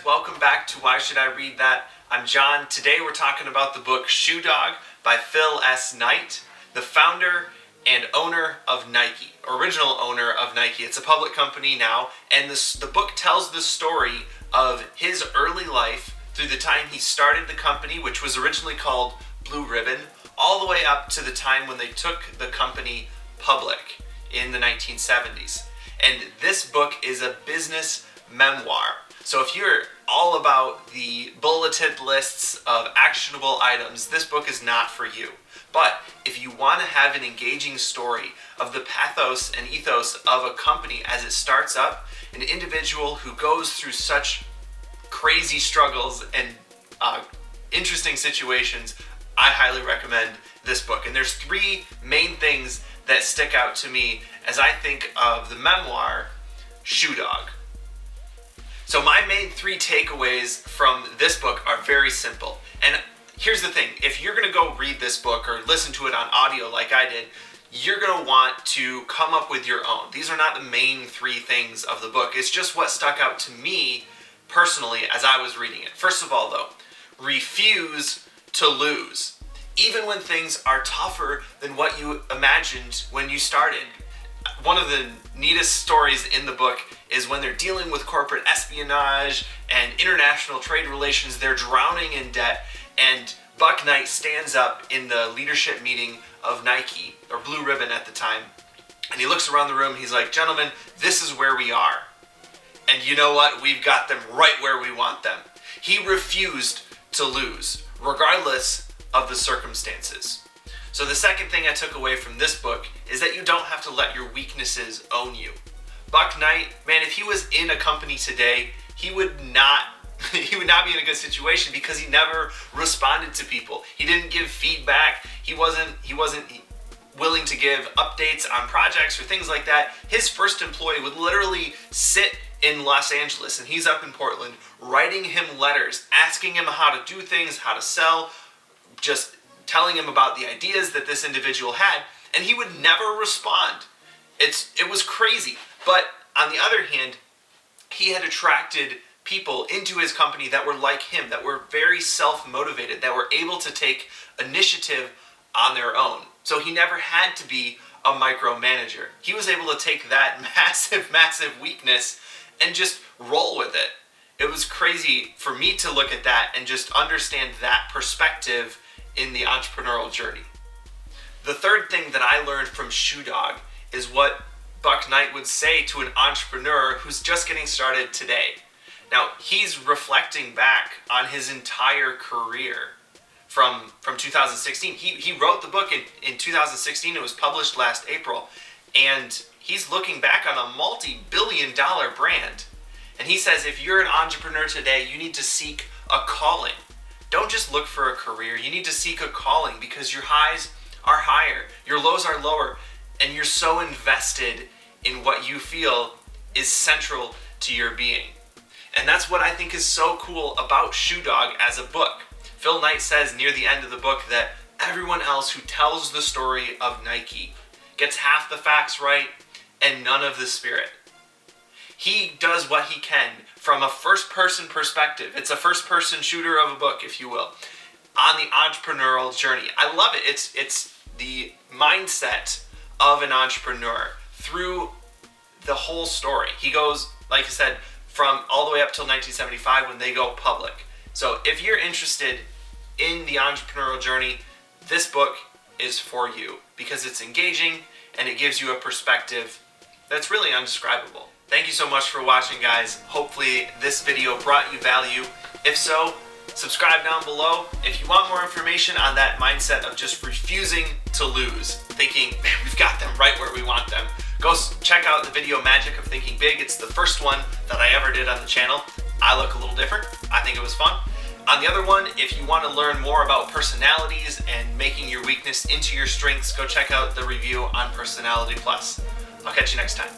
welcome back to Why Should I Read That? I'm John. Today we're talking about the book Shoe Dog by Phil S. Knight, the founder and owner of Nike, original owner of Nike. It's a public company now, and the book tells the story of his early life through the time he started the company, which was originally called Blue Ribbon, all the way up to the time when they took the company public in the 1970s. And this book is a business memoir. So if you're all about the bulleted lists of actionable items, this book is not for you. But if you want to have an engaging story of the pathos and ethos of a company as it starts up, an individual who goes through such crazy struggles and interesting situations, I highly recommend this book. And there's three main things that stick out to me as I think of the memoir Shoe Dog. So my main three takeaways from this book are very simple. And here's the thing, if you're gonna go read this book or listen to it on audio like I did, you're gonna want to come up with your own. These are not the main three things of the book. It's just what stuck out to me personally as I was reading it. First of all though, refuse to lose. Even when things are tougher than what you imagined when you started. One of the neatest stories in the book is when they're dealing with corporate espionage and international trade relations, they're drowning in debt, and Buck Knight stands up in the leadership meeting of Nike, or Blue Ribbon at the time, and he looks around the room, he's like, gentlemen, this is where we are. And you know what? We've got them right where we want them. He refused to lose, regardless of the circumstances. So the second thing I took away from this book is that you don't have to let your weaknesses own you. Buck Knight, man, if he was in a company today, he would not be in a good situation because he never responded to people. He didn't give feedback. He wasn't willing to give updates on projects or things like that. His first employee would literally sit in Los Angeles and he's up in Portland writing him letters, asking him how to do things, how to sell, just telling him about the ideas that this individual had, and he would never respond. It was crazy. But on the other hand, he had attracted people into his company that were like him, that were very self-motivated, that were able to take initiative on their own. So he never had to be a micromanager. He was able to take that massive weakness and just roll with it. It was crazy for me to look at that and just understand that perspective in the entrepreneurial journey. The third thing that I learned from Shoe Dog is what Buck Knight would say to an entrepreneur who's just getting started today. Now, he's reflecting back on his entire career from 2016. He wrote the book in 2016. It was published last April. And he's looking back on a multi-billion-dollar brand. And he says, if you're an entrepreneur today, you need to seek a calling. Don't just look for a career. You need to seek a calling because your highs are higher, your lows are lower, and you're so invested in what you feel is central to your being. And that's what I think is so cool about Shoe Dog as a book. Phil Knight says near the end of the book that everyone else who tells the story of Nike gets half the facts right and none of the spirit. He does what he can from a first-person perspective. It's a first-person shooter of a book, if you will, on the entrepreneurial journey. I love it. It's the mindset of an entrepreneur through the whole story. He goes, like I said, from all the way up till 1975 when they go public. So if you're interested in the entrepreneurial journey, this book is for you because it's engaging and it gives you a perspective that's really undescribable. Thank you so much for watching, guys. Hopefully this video brought you value. If so, subscribe down below. If you want more information on that mindset of just refusing to lose, thinking, man, we've got them right where we want them, go check out the video Magic of Thinking Big. It's the first one that I ever did on the channel. I look a little different. I think it was fun. On the other one, if you want to learn more about personalities and making your weakness into your strengths, go check out the review on Personality Plus. I'll catch you next time.